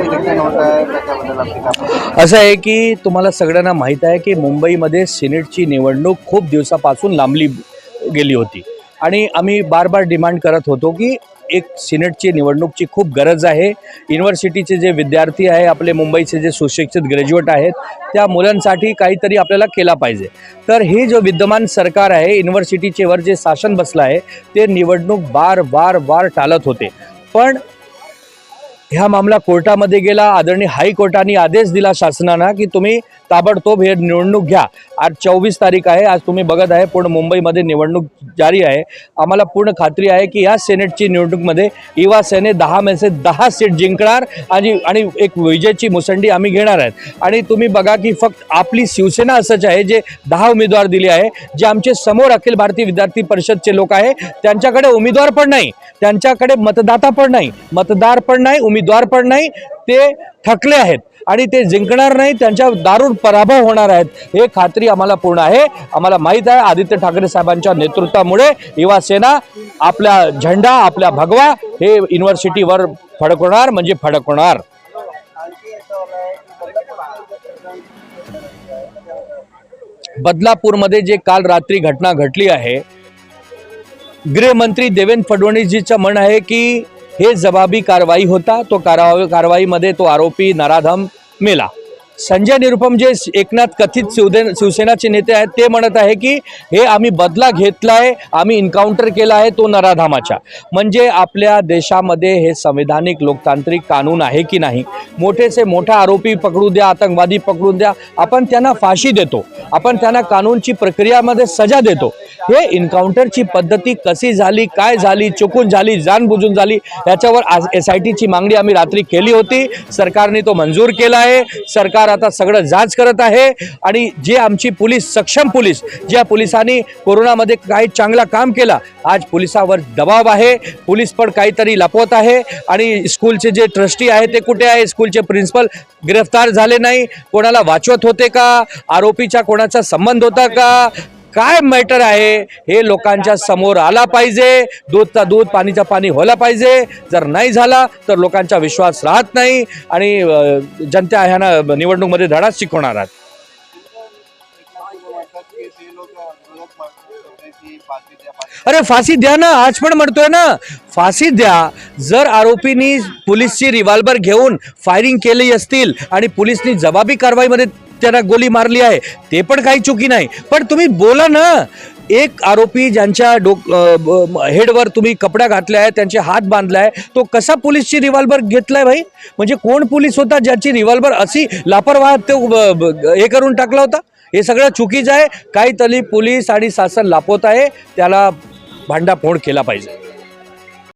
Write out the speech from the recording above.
Election होत आहे त्याच्याबद्दल आपली काय? असं आहे की तुम्हाला सगळ्यांना माहीत आहे की मुंबईमध्ये सिनेटची निवडणूक खूप दिवसापासून लांबली गेली होती आणि आम्ही बार बार डिमांड करत होतो की एक सिनेटची निवडणूकची खूप गरज आहे। युनिव्हर्सिटीचे जे विद्यार्थी आहे, आपले मुंबईचे जे सुशिक्षित ग्रॅज्युएट आहेत, त्या मुलांसाठी काहीतरी आपल्याला केला पाहिजे। तर हे जो विद्यमान सरकार आहे, युनिव्हर्सिटीचे वर जे शासन बसलं आहे ते निवडणूक बार टाळत होते। पण ह्या मामला कोर्टामध्ये गेला। आदरणीय हायकोर्टाने आदेश दिला शासनाला की तुम्ही ताबडतोब हे निवडणूक घ्या। आज 24 तारीख आहे, आज तुम्ही बघत आहे पूर्ण मुंबईमध्ये निवडणूक जारी आहे। आम्हाला पूर्ण खात्री आहे की या सेनेटची निवडणूकमध्ये युवा सेने 10 में से 10 सीट जिंकणार आणि एक विजयाची मुसंडी आम्ही घेणार आहेत। आणि तुम्ही बघा की फक्त आपली शिवसेना असंच आहे जे 10 उमेदवार दिले आहे, जे आमचे समोर अखिल भारतीय विद्यार्थी परिषदचे लोक आहे त्यांच्याकडे उमेदवार पण नाही, त्यांच्याकडे मतदाता पण नाही, मतदार पण नाही, उमेदवार पण नाही, ते थकले आहेत आणि ते जिंकणार नाही, त्यांच्या दारुण पराभव होणार आहेत हे खात्री आम्हाला पूर्ण आहे। आम्हाला माहित आहे आदित्य ठाकरे साहेबांच्या नेतृत्वामुळे युवा सेना आपला झेंडा, आपला भगवा हे युनिव्हर्सिटीवर फडकवणार म्हणजे फडकवणार। बदलापूरमध्ये जे काल रात्री घटना घडली आहे, गृहमंत्री देवेंद्र फडणवीसजीचं म्हणणं आहे की हे जबाबी कारवाई होता, तो कारवाईमध्ये तो आरोपी नराधम मेला। संजय निरुपम जे एकनाथ कथित शिवसेनाचे नेते आहेत ते म्हणत आहे की हे आम्ही बदला घेतलाय, आम्ही एन्काउंटर केला आहे तो नराधमाचा। म्हणजे आपल्या देशामध्ये हे संवैधानिक लोकतांत्रिक कानून आहे की नाही? मोठे से मोठा आरोपी पकडू द्या, आतंकवादी पकडून द्या, आपण त्यांना फाशी देतो, आपण त्यांना कानूनची प्रक्रियामध्ये सजा देतो। हे एन्काउंटरची पद्धती कशी झाली, काय झाली, चुकून झाली, जाणबुजून झाली, याच्यावर SITची मागणी आम्ही रात्री केली होती। सरकारने तो मंजूर केला आहे। सरकार आता सगळं जांच करत आहे आणि जे आमची पोलीस, सक्षम पोलीस, ज्या पोलिसांनी कोरोनामध्ये काही चांगला काम केला, आज पोलिसावर दबाव आहे, पोलीस पण काहीतरी लपवत आहे। आणि स्कूलचे जे ट्रस्टी आहे ते कुठे आहे? स्कूलचे प्रिन्सिपल गिरफ्तार झाले नाही, कोणाला वाचवत होते का? आरोपीचा कोणाचा संबंध होता का? काय मॅटर आहे हे लोकांच्या समोर आला पाहिजे। दूधचा दूध, पाणीचा पाणी व्हायला पाहिजे। जर नाही झाला तर लोकांचा विश्वास राहत नाही आणि जनता ह्यांना निवडणूकमध्ये धडाच शिकवणार आहेत। अरे फाशी द्या ना, आज पण म्हणतोय ना, फाशी द्या। जर आरोपींनी पोलिसची रिव्हॉल्वर घेऊन फायरिंग केली असतील आणि पोलिसनी जबाबी कारवाईमध्ये त्यांना गोली मारली आहे, ते पण काही चुकी नाही, पण तुम्ही बोला ना। एक आरोपी ज्यांच्या हेडवर तुम्ही कपडा घातला आहे, त्यांचे हात बांधले आहे, तो कसा पोलिसची रिव्हॉल्वर घेतलाय भाई? म्हणजे कोण पोलीस होता ज्याची रिव्हॉल्वर अशी लापरवाह तो हे करून टाकला होता? हे सगळं चुकीचं आहे। काहीतरी पोलीस आणि शासन लापवत आहे, त्याला भांडाफोड केला पाहिजे।